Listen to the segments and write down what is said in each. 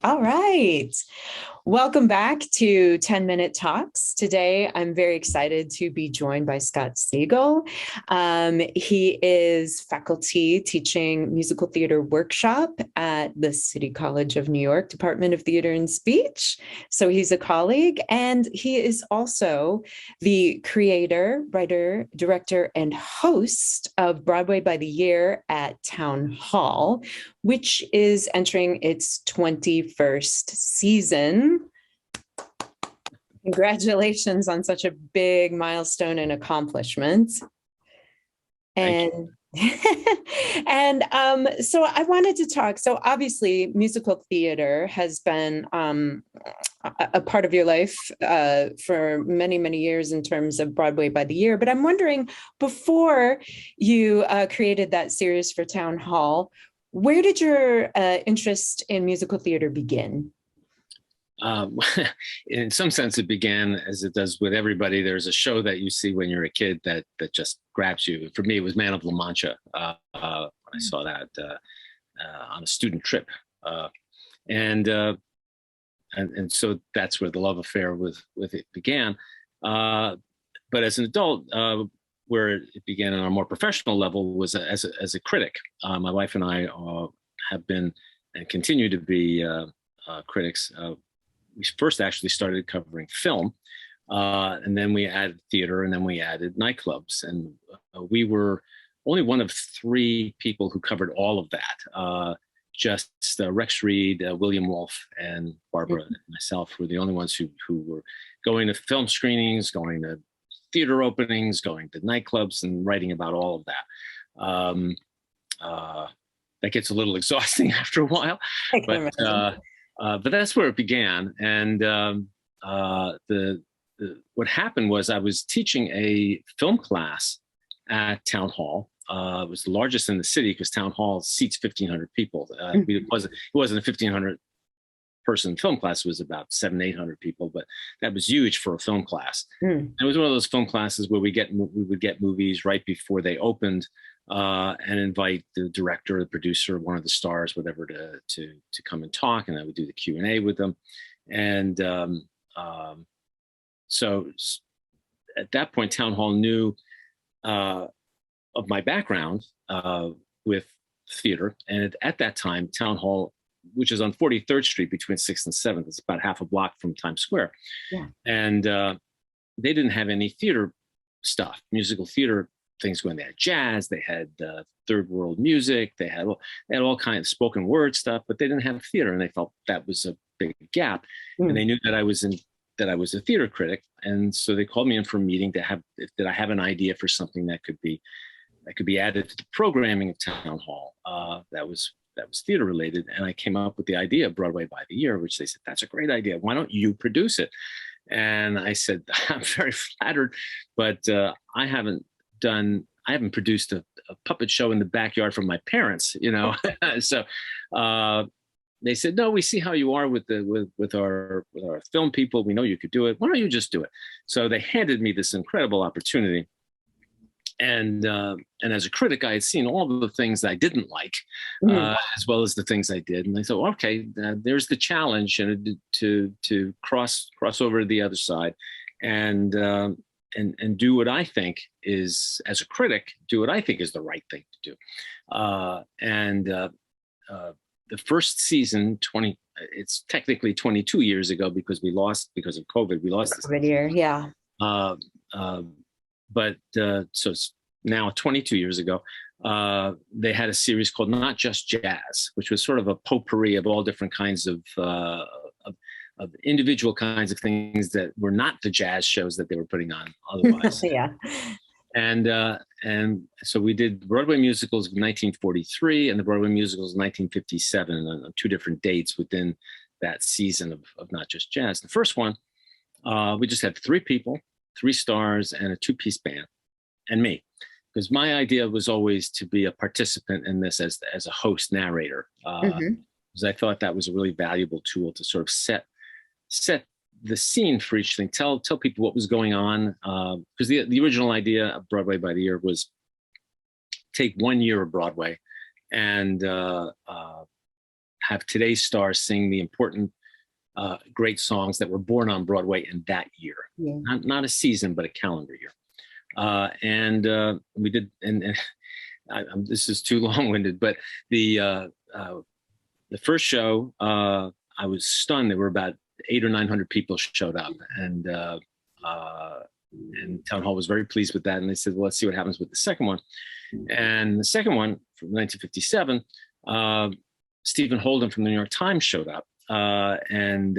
All right. Welcome back to 10 Minute Talks. Today, I'm very excited to be joined by Scott Siegel. He is faculty teaching musical theater workshop at the City College of New York Department of Theater and Speech. So he's a colleague, and he is also the creator, writer, director, and host of Broadway by the Year at Town Hall, which is entering its 21st season. Congratulations on such a big milestone and accomplishment. And so I wanted to talk. So obviously, musical theater has been a part of your life for many, many years in terms of Broadway by the Year. But I'm wondering, before you created that series for Town Hall, where did your interest in musical theater begin? In some sense, it began as it does with everybody. There's a show that you see when you're a kid that just grabs you. For me, it was Man of La Mancha. When I saw that on a student trip, and so that's where the love affair with it began. But as an adult, where it began on a more professional level was as a critic. My wife and I have been and continue to be critics. We first actually started covering film, and then we added theater, and then we added nightclubs. And we were only one of three people who covered all of that. Just Rex Reed, William Wolfe, and Barbara and myself were the only ones who were going to film screenings, going to theater openings, going to nightclubs, and writing about all of that. That gets a little exhausting after a while, but that's where it began. And what happened was I was teaching a film class at Town Hall. It was the largest in the city because Town Hall seats 1,500 people. It wasn't a 1,500 person film class. It was about 700-800 people, but that was huge for a film class. It was one of those film classes where we would get movies right before they opened, and invite the director, the producer, one of the stars, whatever, to come and talk, and I would do the Q&A with them. And so at that point, Town Hall knew of my background with theater, and at that time, Town Hall, which is on 43rd Street between 6th and 7th, it's about half a block from Times Square, and they didn't have any theater stuff, musical theater things going. They had jazz, they had third world music, they had all kinds of spoken word stuff, but they didn't have theater, and they felt that was a big gap. And they knew that I was a theater critic, and so they called me in for a meeting to have did I have an idea for something that could be added to the programming of Town Hall that was theater related. And I came up with the idea of Broadway by the Year, which they said, that's a great idea, why don't you produce it? And I said, I'm very flattered, but I haven't produced a puppet show in the backyard from my parents, So they said, no, we see how you are with our film people. We know you could do it. Why don't you just do it? So they handed me this incredible opportunity. And as a critic, I had seen all of the things that I didn't like, as well as the things I did. And I thought, okay, there's the challenge, and to cross over to the other side, and do what I think is, as a critic, do what I think is the right thing to do. The first season, it's technically 22 years ago because we lost, because of COVID, we lost this year, yeah. But so it's now 22 years ago, they had a series called Not Just Jazz, which was sort of a potpourri of all different kinds of individual kinds of things that were not the jazz shows that they were putting on otherwise. And so we did Broadway musicals of 1943 and the Broadway musicals of 1957 on two different dates within that season of Not Just Jazz. The first one, we just had three people, three stars, and a two-piece band, and me. Because my idea was always to be a participant in this as a host narrator, because I thought that was a really valuable tool to sort of set the scene for each thing, tell people what was going on. Because the original idea of Broadway by the Year was take 1 year of Broadway and have today's stars sing the important, great songs that were born on Broadway in that year. Yeah. Not a season, but a calendar year. We did, and this is too long-winded, but the first show, I was stunned. There were about 800 or 900 people showed up, and Town Hall was very pleased with that. And they said, "Well, let's see what happens with the second one." And the second one from 1957, Stephen Holden from the New York Times showed up and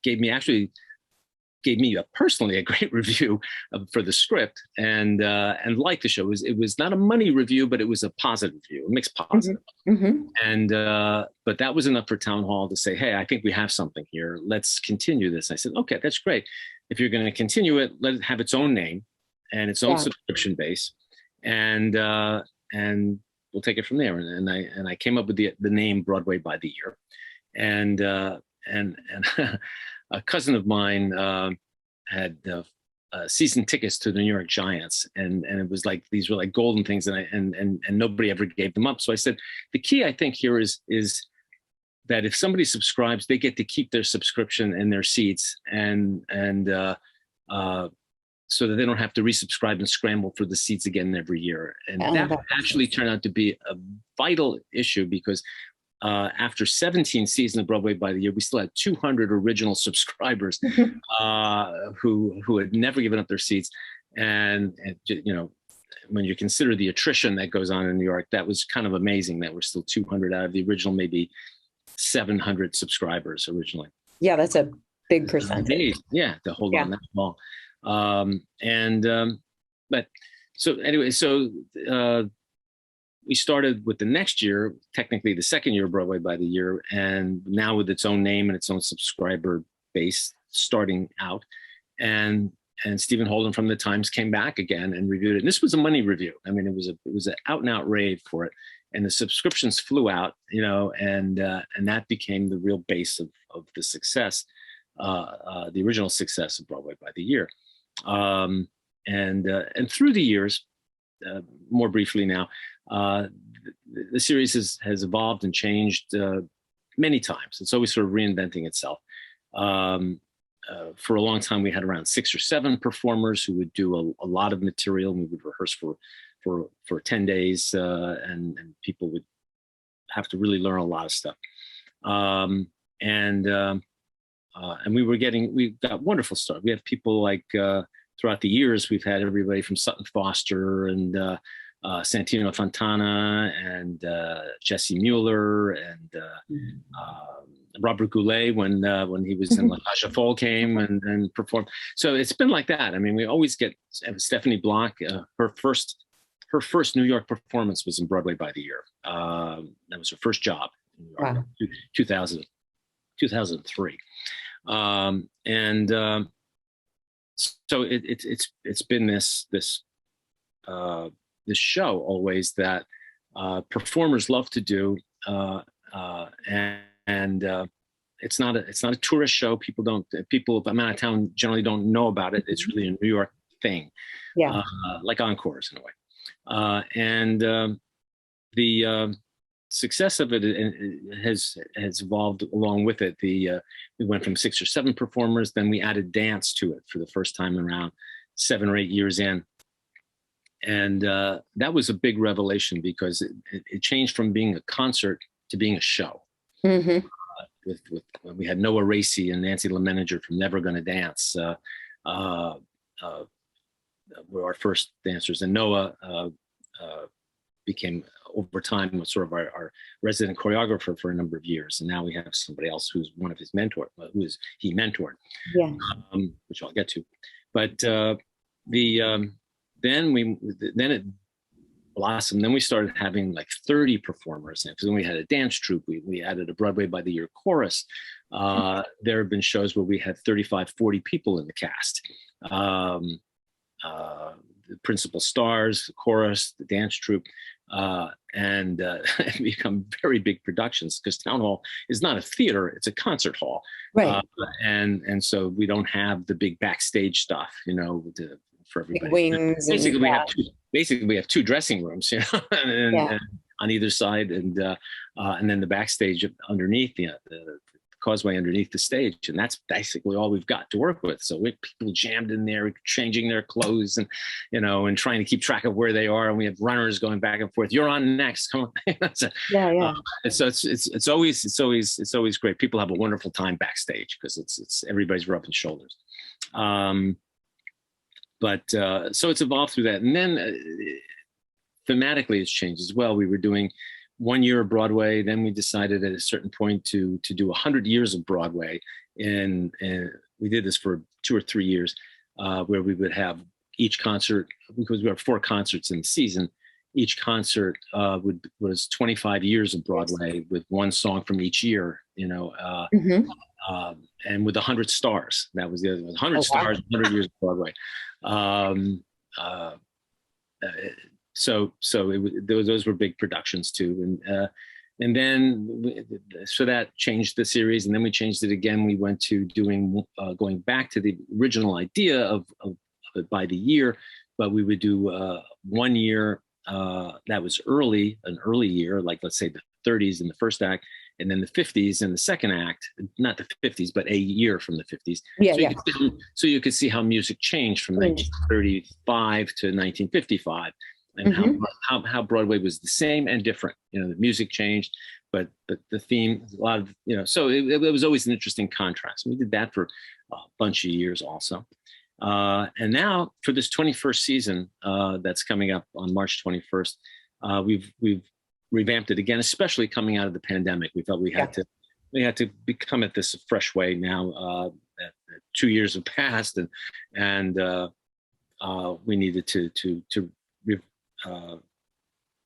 gave me personally a great review for the script, and liked the show. It was not a money review, but it was a positive review, a mixed positive. Mm-hmm. And but that was enough for Town Hall to say, "Hey, I think we have something here. Let's continue this." I said, "Okay, that's great. If you're going to continue it, let it have its own name and its own subscription base, and we'll take it from there." And I came up with the name Broadway by the Year, and a cousin of mine had season tickets to the New York Giants, and it was like, these were like golden things, and nobody ever gave them up. So I said, the key, I think, here is that if somebody subscribes, they get to keep their subscription and their seats, and so that they don't have to resubscribe and scramble for the seats again every year. And that actually turned out to be a vital issue, because after 17 seasons of Broadway by the Year, we still had 200 original subscribers who had never given up their seats. And you know, when you consider the attrition that goes on in New York, that was kind of amazing that we're still 200 out of the original maybe 700 subscribers originally. Yeah, that's a big percentage. Yeah, to hold on that long. But so anyway, we started with the next year, technically the second year of Broadway by the Year, and now with its own name and its own subscriber base starting out. And Stephen Holden from the Times came back again and reviewed it. And this was a money review. I mean, it was an out and out rave for it. And the subscriptions flew out, you know, and that became the real base of the success, the original success of Broadway by the Year. And through the years, more briefly now, the series has evolved and changed many times. It's always sort of reinventing itself. For a long time, we had around 6 or 7 performers who would do a lot of material, and we would rehearse for 10 days, and people would have to really learn a lot of stuff. And we got wonderful stuff. We have people like, throughout the years, we've had everybody from Sutton Foster and Santino Fontana and Jesse Mueller and Robert Goulet when he was in La Cage aux Folles came and performed. So it's been like that. I mean, we always get Stephanie Block. Her first New York performance was in Broadway by the Year. That was her first job in New York, 2003. So it's been this show always that performers love to do, and it's not a tourist show. People from out of town generally don't know about it. It's really a New York thing, like Encores in a way, and the success of it has evolved along with it. We went from 6 or 7 performers, then we added dance to it for the first time around 7 or 8 years in. And that was a big revelation, because it changed from being a concert to being a show. Mm-hmm. We had Noah Racy and Nancy LeMenager from Never Gonna Dance were our first dancers, and Noah became, over time, sort of our resident choreographer for a number of years. And now we have somebody else who's one of his mentors, he mentored, which I'll get to. But then it blossomed. Then we started having like 30 performers. Because then we had a dance troupe. We added a Broadway by the Year chorus. There have been shows where we had 35, 40 people in the cast. The principal stars, the chorus, the dance troupe, and become very big productions, because Town Hall is not a theater, it's a concert hall. Right. And so we don't have the big backstage stuff, you know, for everybody. Wings. Basically, we have 2 dressing rooms, you know, and on either side. And and then the backstage underneath the causeway underneath the stage, and that's basically all we've got to work with. So people jammed in there, changing their clothes, and and trying to keep track of where they are. And we have runners going back and forth. You're on next. Come on. So, Yeah. So it's always great. People have a wonderful time backstage because it's everybody's rubbing shoulders. But so it's evolved through that, and then thematically it's changed as well. We were doing 1 year of Broadway. Then we decided at a certain point to do 100 years of Broadway. And we did this for 2 or 3 years, where we would have each concert, because we have 4 concerts in the season. Each concert was 25 years of Broadway with one song from each year, and with 100 stars. That was the other one. 100 stars, 100 years of Broadway. So those were big productions too, and then so that changed the series, and then we changed it again. We went to going back to the original idea of it by the year, but we would do 1 year that was an early year, like let's say the 30s in the first act, and then the 50s in the second act. Not the 50s, but a year from the 50s. So you could see how music changed from 1935 to 1955. And how Broadway was the same and different. The music changed, but the theme, a lot of, so it was always an interesting contrast. We did that for a bunch of years also. And now for this 21st season that's coming up on March 21st, we've revamped it again, especially coming out of the pandemic. We felt we had to become at this a fresh way now. 2 years have passed, and we needed to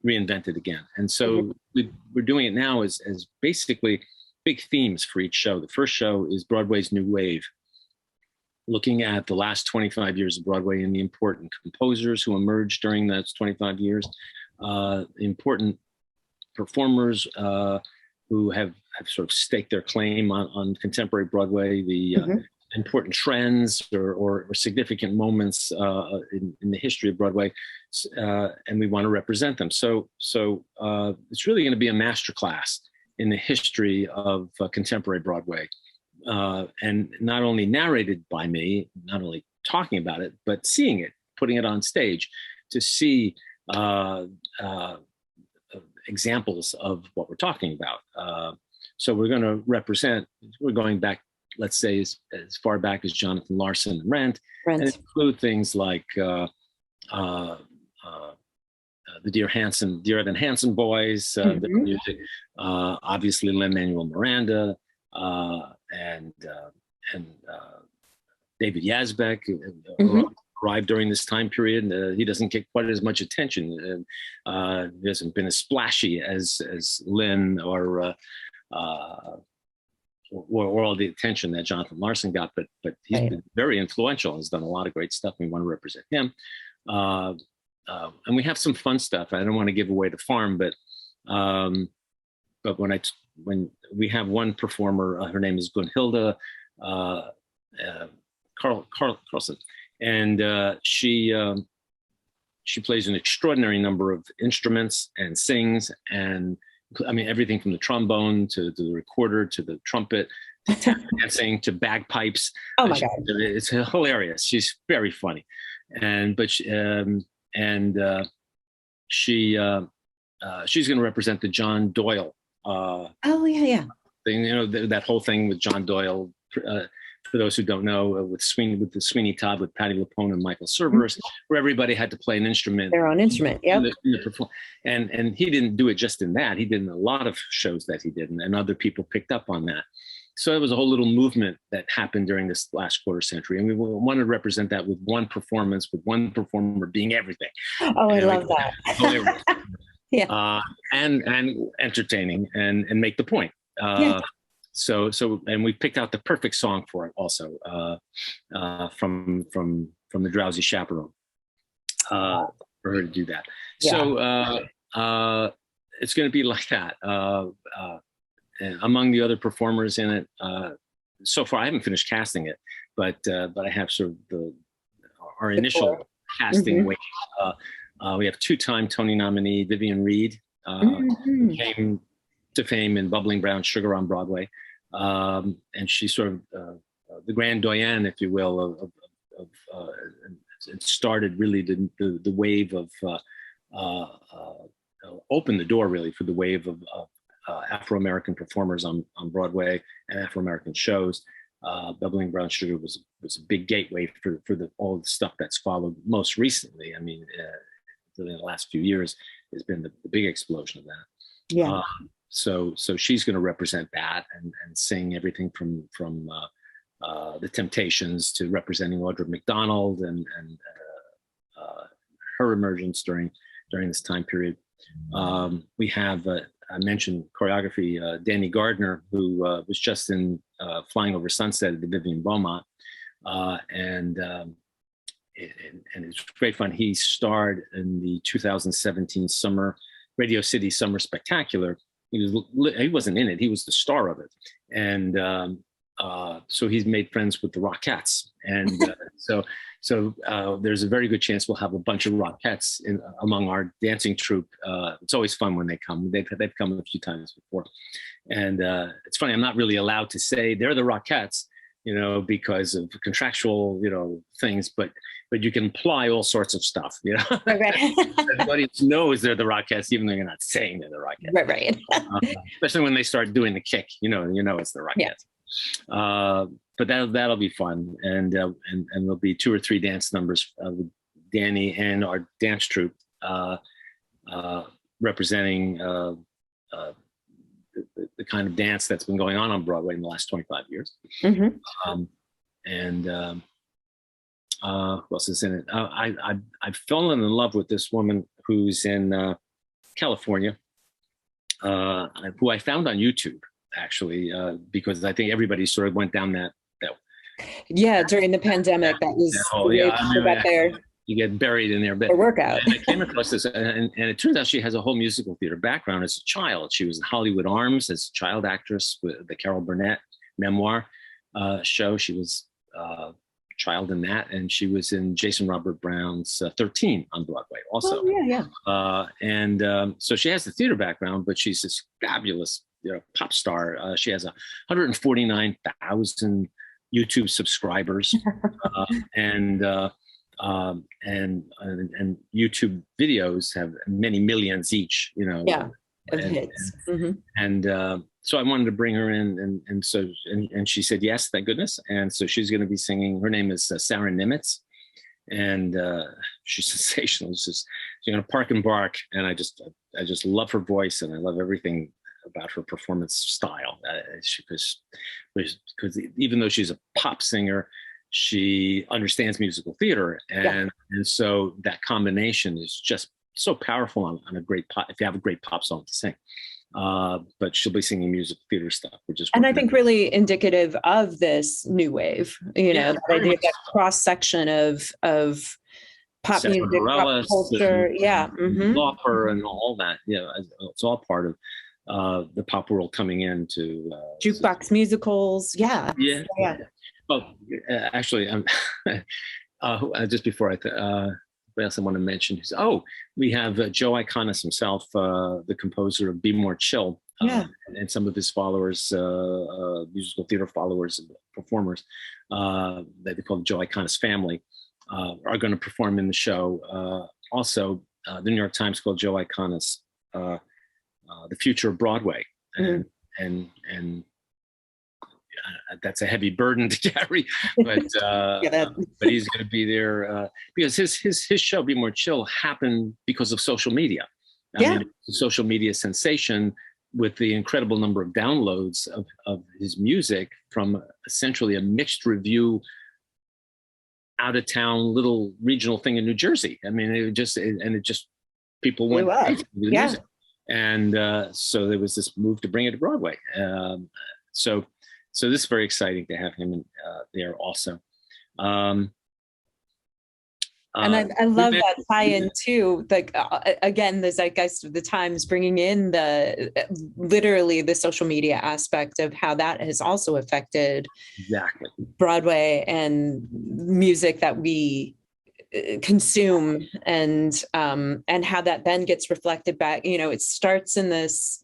reinvent it again. And so we're doing it now as basically big themes for each show. The first show is Broadway's New Wave, looking at the last 25 years of Broadway and the important composers who emerged during those 25 years, important performers who have sort of staked their claim on contemporary Broadway, the important trends or significant moments in the history of Broadway, and we want to represent them. So it's really going to be a masterclass in the history of contemporary Broadway, and not only narrated by me, not only talking about it, but seeing it, putting it on stage, to see examples of what we're talking about. So we're going to represent. We're going back, let's say, as far back as Jonathan Larson and Rent. And include things like the Dear Evan Hansen boys, their music, obviously Lin-Manuel Miranda, and David Yazbek arrived during this time period. He doesn't get quite as much attention. He hasn't been as splashy as Lin or all the attention that Jonathan Larson got, but he's been very influential and has done a lot of great stuff. We want to represent him. And we have some fun stuff. I don't want to give away the farm, but when we have one performer, her name is Gunhilda Carlson, and she plays an extraordinary number of instruments and sings, and I mean everything from the trombone to the recorder to the trumpet to tap dancing to bagpipes. Oh my God! It's hilarious. She's very funny, she's going to represent the John Doyle. Thing, that whole thing with John Doyle. For those who don't know, with the Sweeney Todd, with Patti LuPone and Michael Cerveris, where everybody had to play an instrument, their own instrument. Yep. And he didn't do it just in that. He did in a lot of shows that he did, and other people picked up on that. So it was a whole little movement that happened during this last quarter century, and we wanted to represent that with one performance, with one performer being everything. Oh, I love that. Yeah. And entertaining and make the point. So and we picked out the perfect song for it also, from the Drowsy Chaperone, for her to do that. Yeah. So it's going to be like that. Among the other performers in it, so far I haven't finished casting it, but I have sort of our initial casting wave. We have 2-time Tony nominee Vivian Reed, who came to fame in Bubbling Brown Sugar on Broadway. And she's sort of the grand doyenne, if you will, it started really the wave of, opened the door really for the wave of Afro-American performers on Broadway and Afro-American shows. Bubbling Brown Sugar was a big gateway for all the stuff that's followed most recently. I mean, in the last few years has been the big explosion of that. Yeah. So she's going to represent that and sing everything from the Temptations to representing Audra McDonald and her emergence during this time period. We have I mentioned choreography, Danny Gardner, who was just in Flying Over Sunset at the Vivian Beaumont, and it's great fun. He starred in the 2017 Radio City Summer Spectacular. He wasn't in it; he was the star of it, and so he's made friends with the Rockettes, and so there's a very good chance we'll have a bunch of Rockettes among our dancing troupe. It's always fun when they come. They've come a few times before, and it's funny. I'm not really allowed to say they're the Rockettes, because of contractual, things, but you can imply all sorts of stuff, Right. Everybody knows they're the Rockettes, even though you're not saying they're the Rockettes. Right. Especially when they start doing the kick, it's the Rockettes. Yeah. But that'll be fun, and there'll be 2 or 3 dance numbers with Danny and our dance troupe representing the kind of dance that's been going on Broadway in the last 25 years. Mm-hmm. Who else is in it? I've fallen in love with this woman who's in California, who I found on YouTube, actually, because I think everybody sort of went down that. Yeah, during the pandemic, that was there. You get buried in there, but workout. And I came across this, and it turns out she has a whole musical theater background as a child. She was in Hollywood Arms as a child actress with the Carol Burnett memoir show. She was a child in that, and she was in Jason Robert Brown's 13 on Broadway also. Oh, yeah. So she has the theater background, but she's this fabulous pop star. She has 149,000 YouTube subscribers, and YouTube videos have many millions each. Hits. So I wanted to bring her in, and she said yes, thank goodness. And so she's going to be singing. Her name is Sarah Nimitz, and she's sensational. She's going to Park and Bark, and I just love her voice, and I love everything about her performance style, because even though she's a pop singer, she understands musical theater, and so that combination is just so powerful on a great pop. If you have a great pop song to sing, but she'll be singing musical theater stuff, and I think really indicative of this new wave. That idea, that cross section of pop music, pop culture, Lauper, and all that. It's all part of the pop world coming into jukebox musicals. Well, actually, just before what else I want to mention is, we have Joe Iconis himself, the composer of Be More Chill, and some of his followers, musical theater followers and performers that they call the Joe Iconis family, are going to perform in the show. Also, the New York Times called Joe Iconis the future of Broadway, and that's a heavy burden to carry, but but he's going to be there because his show Be More Chill happened because of social media. I mean, it's a social media sensation with the incredible number of downloads of his music from essentially a mixed review out of town little regional thing in New Jersey. I mean, it just people went crazy with the music. And so there was this move to bring it to Broadway. So this is very exciting to have him there also. And I love that tie-in too. Like again, the zeitgeist of the times, bringing in literally the social media aspect of how that has also affected Broadway and music that we consume, and how that then gets reflected back. It starts in this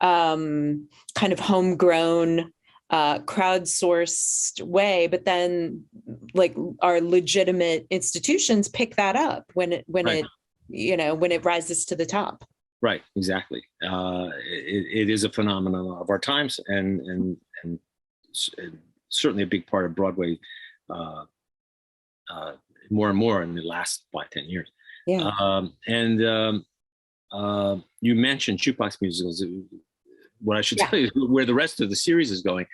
kind of homegrown, crowdsourced way, but then like our legitimate institutions pick that up when Right. when it rises to the top. Right, exactly. It is a phenomenon of our times, and certainly a big part of Broadway, uh, uh, more and more in the last 5, 10 years. Yeah. You mentioned jukebox musicals. What I should Yeah. tell you is where the rest of the series is going,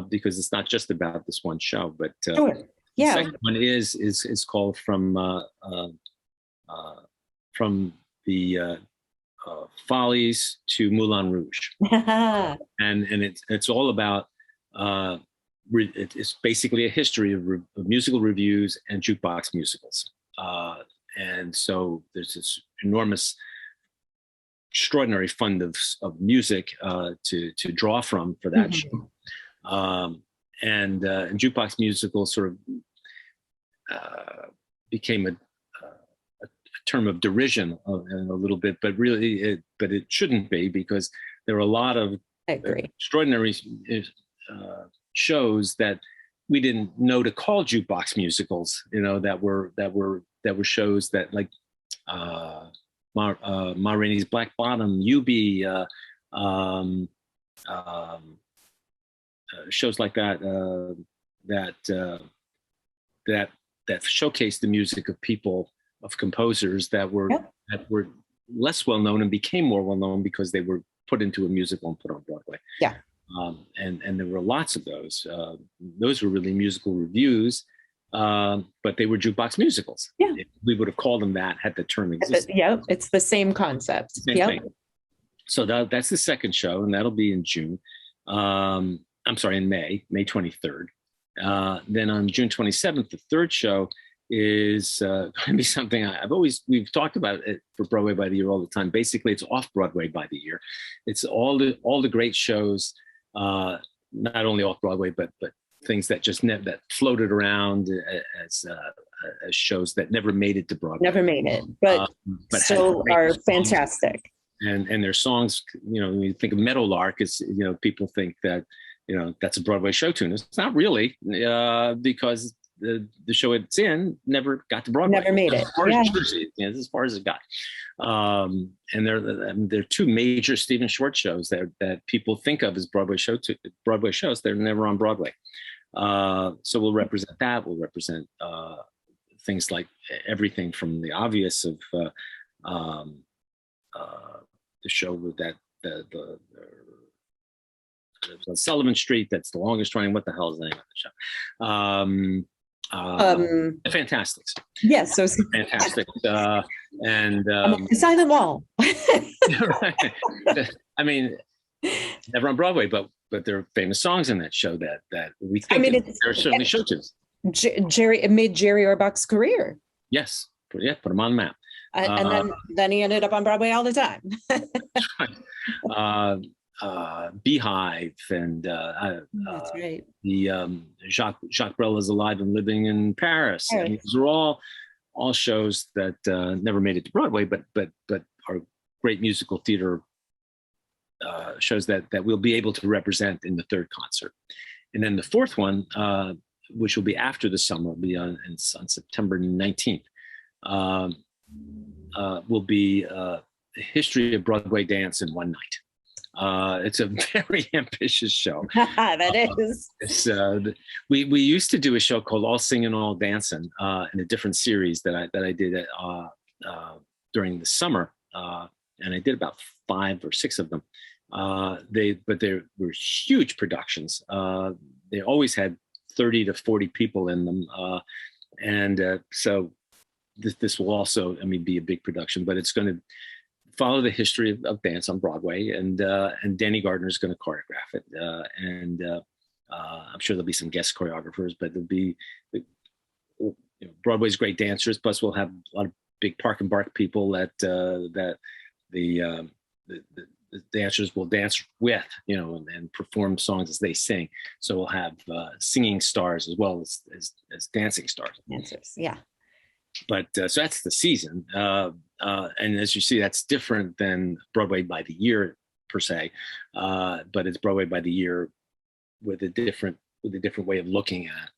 because it's not just about this one show. But Sure. the Yeah. second one is called from the Follies to Moulin Rouge, and it's all about it's basically a history of musical revues and jukebox musicals, and so there's this enormous, extraordinary fund of music to draw from for that show, and jukebox musicals sort of became a term of derision a little bit, but really, it shouldn't be, because there are a lot of extraordinary shows that we didn't know to call jukebox musicals. That were shows that, like Ma Rainey's Black Bottom, Eubie, shows like that that showcased the music of people, of composers that were less well known and became more well known because they were put into a musical and put on Broadway. Yeah. And there were lots of those. Those were really musical reviews, but they were jukebox musicals. Yeah. We would have called them that had the term existed. Yeah, it's the same concept. Same thing. So that's the second show, and that'll be in June. I'm sorry, in May 23rd. Then on June 27th, the third show is going to be something we've talked about it for Broadway by the Year all the time. Basically, it's off Broadway by the year. It's all the great shows, not only off Broadway, but things that just that floated around as shows that never made it to Broadway. Never made it, but still are fantastic. And their songs, when you think of Meadowlark, people think that that's a Broadway show tune. It's not really, because the show it's in never got to Broadway. Never made it. As far as Jersey, as far as it got. And there are two major Stephen Schwartz shows that people think of as Broadway shows. They're never on Broadway. So we'll represent that. We'll represent things like everything from the obvious of the show with that the on Sullivan Street. That's the longest running. What the hell is the name of the show? Fantastics. Yes, so fantastic. And Silent Wall. Right. I mean, never on Broadway, but there are famous songs in that show that we think there are certainly show tunes. It made Jerry Orbach's career. Yes, yeah, put him on the map. And then he ended up on Broadway all the time. Beehive and that's right. The Jacques Brel is Alive and Living in Paris. Right. I mean, these are all shows that never made it to Broadway, but are great musical theater shows that we'll be able to represent in the third concert. And then the fourth one, which will be after the summer, will be on September 19th, will be a history of Broadway dance in one night. It's a very ambitious show. That is. We used to do a show called All Singin' All Dancin' in a different series that I did during the summer, and I did about 5 or 6 of them. They were huge productions. They always had 30 to 40 people in them, and so this will also, be a big production, but it's going to follow the history of dance on Broadway, and Danny Gardner is going to choreograph it, and I'm sure there'll be some guest choreographers, but there'll be Broadway's great dancers. Plus, we'll have a lot of big Park and Bark people that the dancers will dance with, and perform songs as they sing. So we'll have singing stars as well as dancing stars. Dancers, yeah. But so that's the season, and as you see, that's different than Broadway by the Year per se, but it's Broadway by the year with a different way of looking at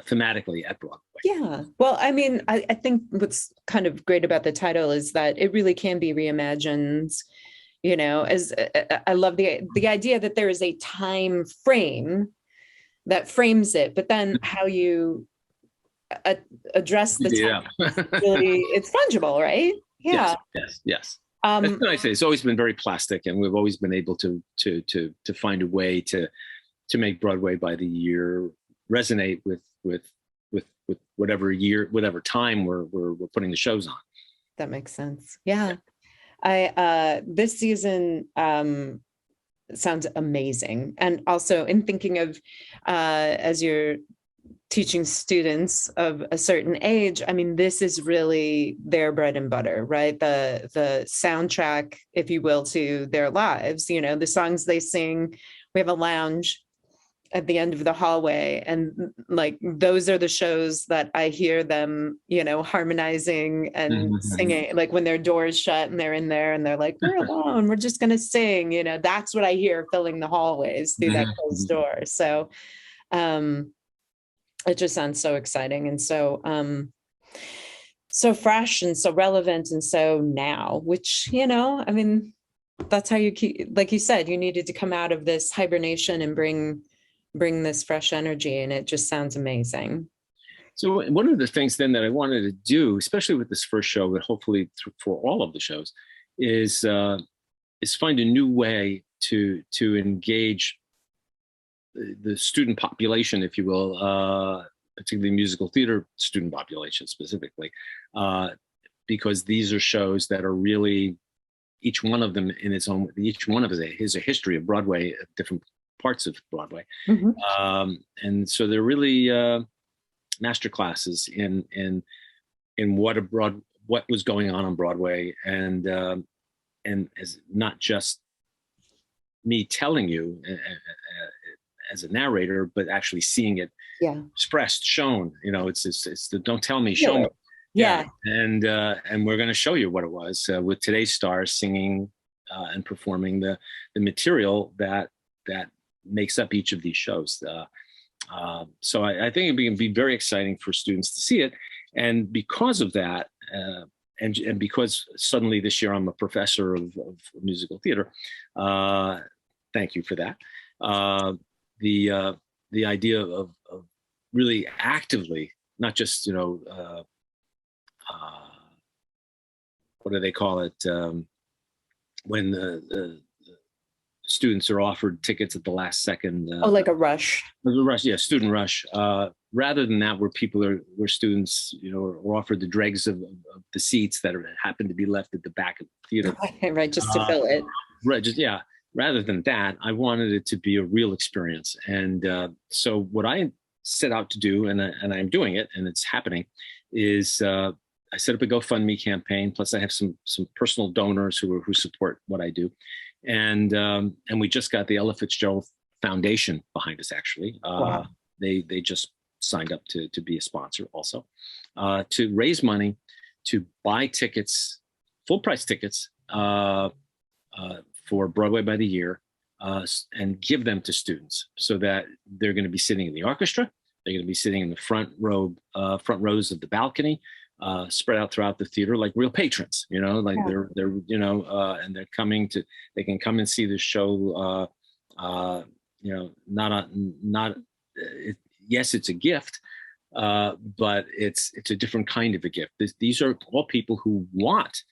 thematically at Broadway. Yeah. Well, I mean, I think what's kind of great about the title is that it really can be reimagined, as I love the idea that there is a time frame that frames it, but then how you address the time, really, it's fungible, right? Yeah. Yes. That's what I say. It's always been very plastic, and we've always been able to find a way to make Broadway by the year resonate with whatever year, whatever time we're putting the shows on. That makes sense. Yeah. This season sounds amazing. And also in thinking of as you're teaching students of a certain age, I mean, this is really their bread and butter, right? The soundtrack, if you will, to their lives, the songs they sing. We have a lounge at the end of the hallway, and like those are the shows that I hear them harmonizing and singing, like when their doors shut and they're in there and they're like, we're alone, we're just gonna sing, that's what I hear filling the hallways through that closed door. So it just sounds so exciting and so fresh and so relevant and so now, which I mean, that's how you keep, like you said, you needed to come out of this hibernation and bring this fresh energy, and it just sounds amazing. So one of the things then that I wanted to do, especially with this first show, but hopefully for all of the shows, is find a new way to engage the student population, if you will, particularly musical theater student population specifically, because these are shows that are really, each one of them in its own, each one of us is a history of Broadway, different parts of Broadway. And so they're really master classes in what was going on Broadway, and as not just me telling you as a narrator, but actually seeing it expressed, shown. It's the don't tell me, show me. Yeah. And we're going to show you what it was with today's stars singing and performing the material that makes up each of these shows. So I think it can be very exciting for students to see it. And because of that, and because suddenly this year I'm a professor of musical theater, thank you for that. The idea of really actively, not just, what do they call it? When the students are offered tickets at the last second. Like a rush. Yeah, student rush. Rather than that, where students, are offered the dregs of the seats that happen to be left at the back of the theater. Right, just to fill it. Right, rather than that, I wanted it to be a real experience. And so what I set out to do, and I'm doing it, and it's happening, is I set up a GoFundMe campaign. Plus, I have some personal donors who support what I do. And we just got the Ella Fitzgerald Foundation behind us, actually. Wow. They just signed up to be a sponsor also, to raise money to buy tickets, full price tickets, for Broadway by the year, and give them to students, so that they're going to be sitting in the orchestra. They're going to be sitting in the front rows of the balcony, spread out throughout the theater like real patrons, they're and they're coming to, they can come and see the show, yes, it's a gift, but it's a different kind of a gift. These are all people who want,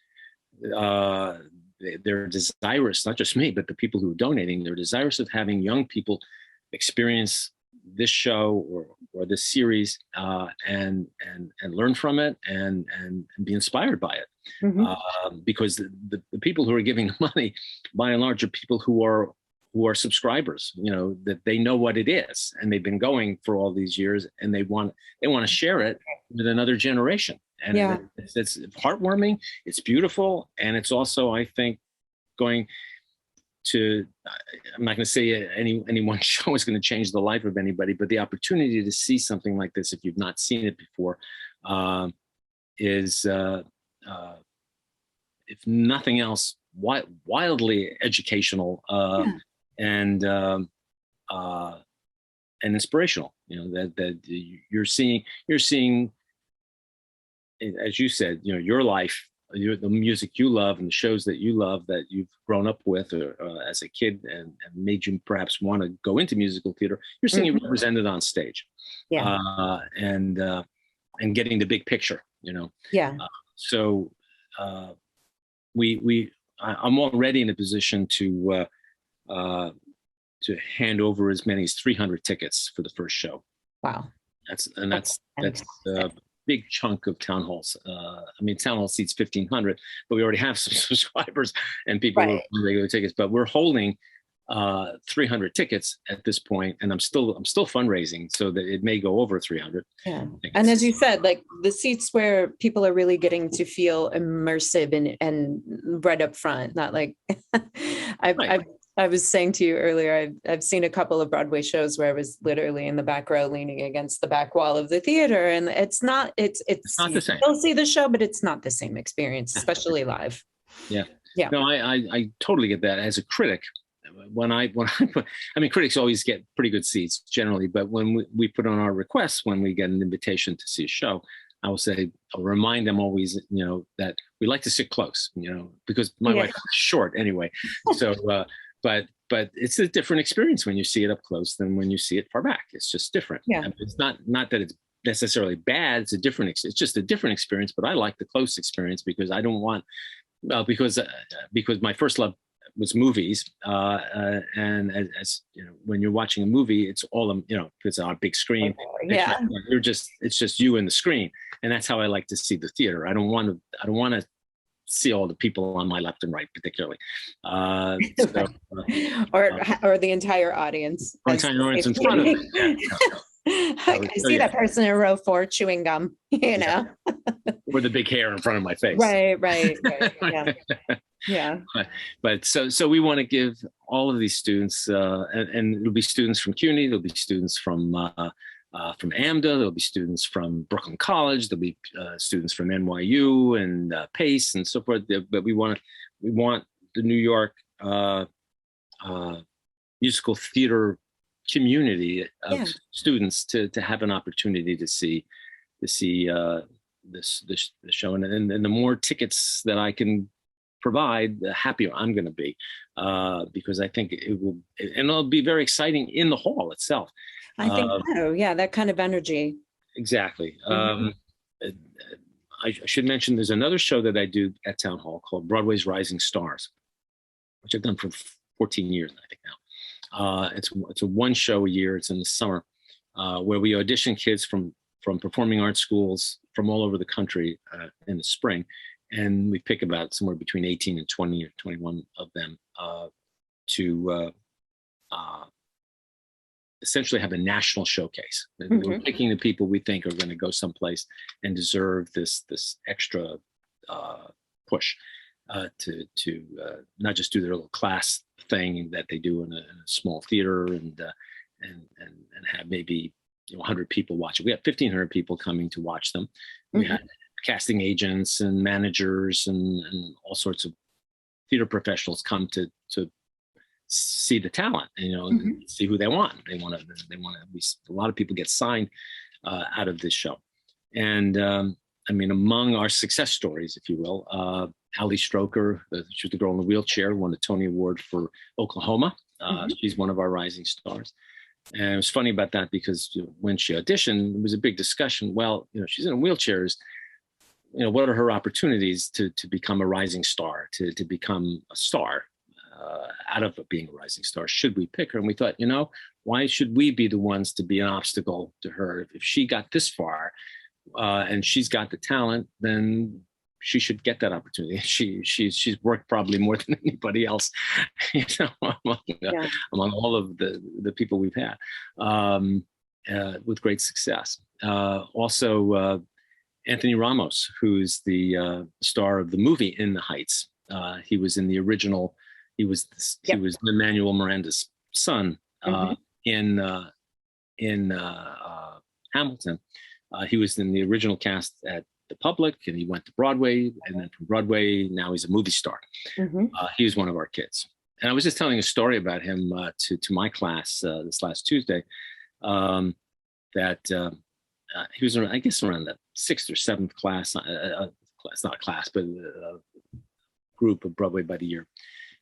they're desirous, not just me, but the people who are donating, they're desirous of having young people experience this show or this series, and learn from it and be inspired by it. Because the people who are giving money, by and large, are people who are subscribers, that they know what it is, and they've been going for all these years, and they want to share it with another generation. And it's heartwarming, it's beautiful, and it's also, I think, going to, I'm not going to say any one show is going to change the life of anybody, but the opportunity to see something like this, if you've not seen it before, is, if nothing else, wildly educational and inspirational. That you're seeing, as you said, your life, the music you love and the shows that you love that you've grown up with as a kid and made you perhaps want to go into musical theater. You're seeing it represented on stage, and getting the big picture. So I'm already in a position to hand over as many as 300 tickets for the first show. Wow. That's a big chunk of town halls. Town hall seats 1,500, but we already have some subscribers and people who have regular tickets. But we're holding 300 tickets at this point, and I'm still fundraising so that it may go over 300. Yeah, and as you said, like the seats where people are really getting to feel immersive and right up front, not like I was saying to you earlier, I've seen a couple of Broadway shows where I was literally in the back row leaning against the back wall of the theater, and it's not the same. You'll see the show, but it's not the same experience, especially live. Yeah. No, I totally get that. As a critic, when I put, critics always get pretty good seats generally, but when we put on our requests, when we get an invitation to see a show, I'll remind them always, that we like to sit close, because my wife is short anyway. So, but it's a different experience when you see it up close than when you see it far back. It's just different. Yeah. It's not that it's necessarily bad. It's just a different experience, but I like the close experience because I don't want, because my first love was movies. And as when you're watching a movie, it's all, it's on a big screen. Yeah. It's just you and the screen. And that's how I like to see the theater. I don't want to see all the people on my left and right, particularly. Or the entire audience. Or entire audience in front of me. Yeah. I see that person in row 4 chewing gum, With the big hair in front of my face. Right. Yeah. But so we want to give all of these students, and it'll be students from CUNY, there'll be students from AMDA, there'll be students from Brooklyn College, there'll be students from NYU and Pace and so forth. But we want the New York musical theater community of students to have an opportunity to see this show, and the more tickets that I can provide, the happier I'm going to be, because I think it'll be very exciting in the hall itself. I think so. Yeah, that kind of energy. Exactly. I should mention there's another show that I do at Town Hall called Broadway's Rising Stars, which I've done for 14 years, I think now. It's a one show a year. It's in the summer, where we audition kids from performing arts schools from all over the country in the spring, and we pick about somewhere between 18 and 20 or 21 of them to essentially have a national showcase. We're picking the people we think are going to go someplace and deserve this extra push to not just do their little class thing that they do in a small theater and have maybe 100 people watch it. We have 1,500 people coming to watch them. We had casting agents and managers and all sorts of theater professionals come to see the talent, and see who they want. They want to. A lot of people get signed out of this show, and among our success stories, if you will, Ali Stroker, she was the girl in the wheelchair, won the Tony Award for Oklahoma. She's one of our rising stars. And it was funny about that because when she auditioned, there was a big discussion. Well, she's in wheelchairs. What are her opportunities to become a rising star, to become a star out of being a rising star? Should we pick her? And we thought, why should we be the ones to be an obstacle to her? If she got this far and she's got the talent, then she should get that opportunity. She's worked probably more than anybody else, among all of the people we've had, with great success. Also, Anthony Ramos, who's the star of the movie In the Heights. He was in the original. He was Lin-Manuel Miranda's son in Hamilton. He was in the original cast at the public, and he went to Broadway, and then from Broadway, now he's a movie star. He was one of our kids. And I was just telling a story about him to my class this last Tuesday, that he was, I guess, around the 6th or 7th class, not a class, but a group of Broadway by the Year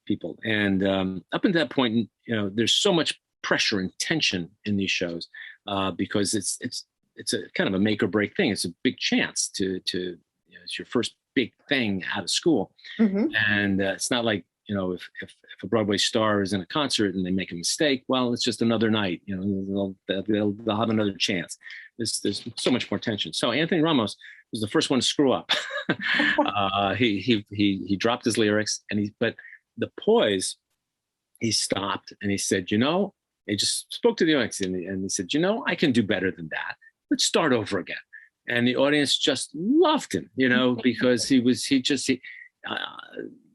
people. And up until that point, there's so much pressure and tension in these shows because it's a kind of a make or break thing. It's a big chance to it's your first big thing out of school, and it's not like if a Broadway star is in a concert and they make a mistake, well, it's just another night. They'll have another chance. There's so much more tension. So Anthony Ramos was the first one to screw up. He dropped his lyrics, but the poise, he stopped and he said, he just spoke to the audience and he said, I can do better than that. Let's start over again. And the audience just loved him, because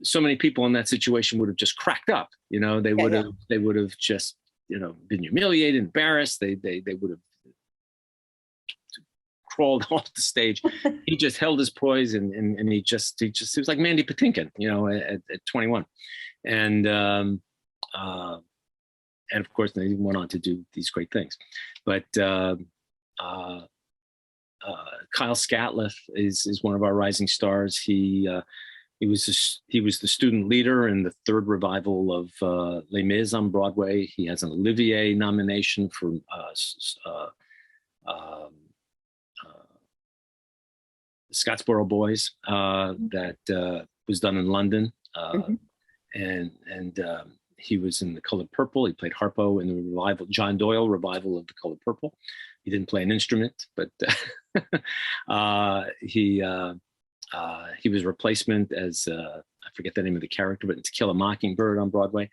so many people in that situation would have just cracked up. They would have just, been humiliated, embarrassed. They would have crawled off the stage. He just held his poise and he was like Mandy Patinkin, at 21. And of course, he went on to do these great things. But Kyle Scatliffe is one of our rising stars. He was the student leader in the 3rd revival of Les Mis on Broadway. He has an Olivier nomination for Scottsboro Boys that was done in London, and he was in The Color Purple. He played Harpo in the revival, John Doyle revival of The Color Purple. He didn't play an instrument, but he was replacement as I forget the name of the character, but in To Kill a Mockingbird on Broadway.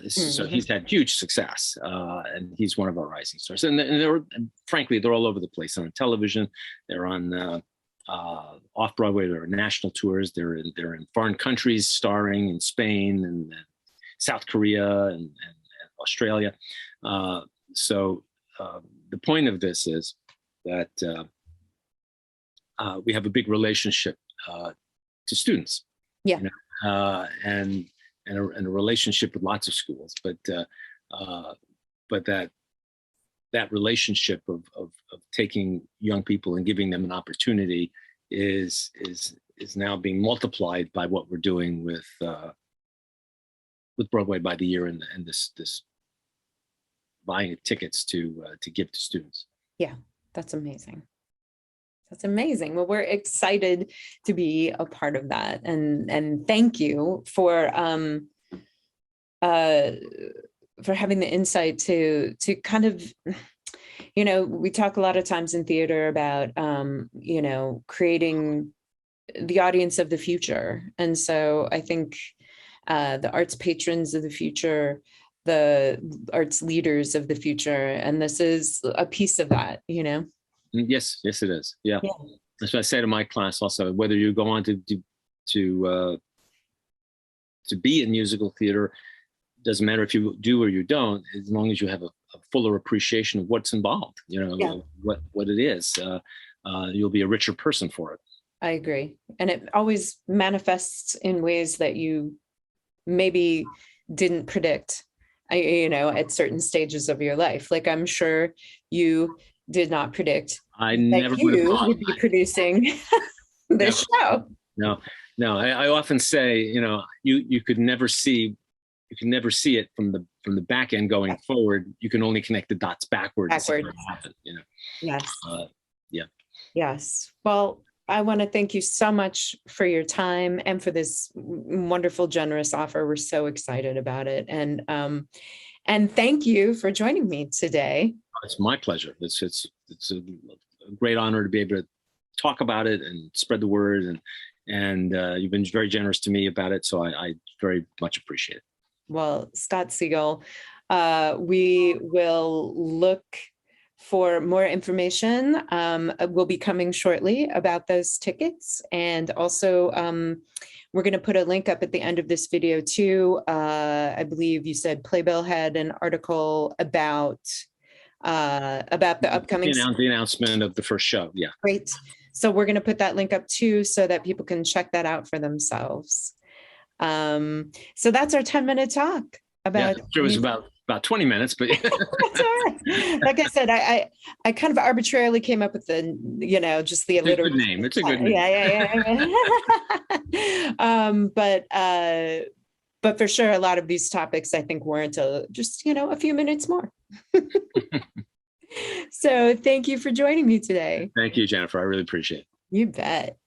So he's had huge success, and he's one of our rising stars. And frankly, they're all over the place. They're on television. They're on off Broadway. They're on national tours. They're in foreign countries, starring in Spain and South Korea and Australia. So the point of this is that we have a big relationship to students, and a relationship with lots of schools, but that relationship of taking young people and giving them an opportunity is now being multiplied by what we're doing with Broadway by the Year and this buying of tickets to give to students. Yeah, that's amazing. That's amazing. Well, we're excited to be a part of that, and thank you for having the insight to kind of, we talk a lot of times in theater about creating the audience of the future, and so I think the arts patrons of the future, the arts leaders of the future, and this is a piece of that. Yes, it is. Yeah. That's what I say to my class also. Whether you go on to be in musical theater, doesn't matter if you do or you don't, as long as you have a fuller appreciation of what's involved. What it is. You'll be a richer person for it. I agree, and it always manifests in ways that you maybe didn't predict. At certain stages of your life, like I'm sure you did not predict. I never would be producing this show. No. I often say, you could never see it from the back end going forward. You can only connect the dots backwards. To see what happened, Yes. Yeah. Yes. Well, I want to thank you so much for your time and for this wonderful, generous offer. We're so excited about it, and thank you for joining me today. It's my pleasure. It's a great honor to be able to talk about it and spread the word, and you've been very generous to me about it, so I very much appreciate it. Well, Scott Siegel, we will look for more information. Will be coming shortly about those tickets, and also we're going to put a link up at the end of this video too. I believe you said Playbill had an article about the upcoming the announcement of the first show. Yeah. Great. So we're going to put that link up too, so that people can check that out for themselves. So that's our 10-minute talk about. Yeah, it was about 20 minutes, but That's all right. Like I said, I kind of arbitrarily came up with the, just the it's a good name. It's a good name. Yeah. But for sure, a lot of these topics I think warrant just a few minutes more. So thank you for joining me today. Thank you, Jennifer. I really appreciate it. You bet.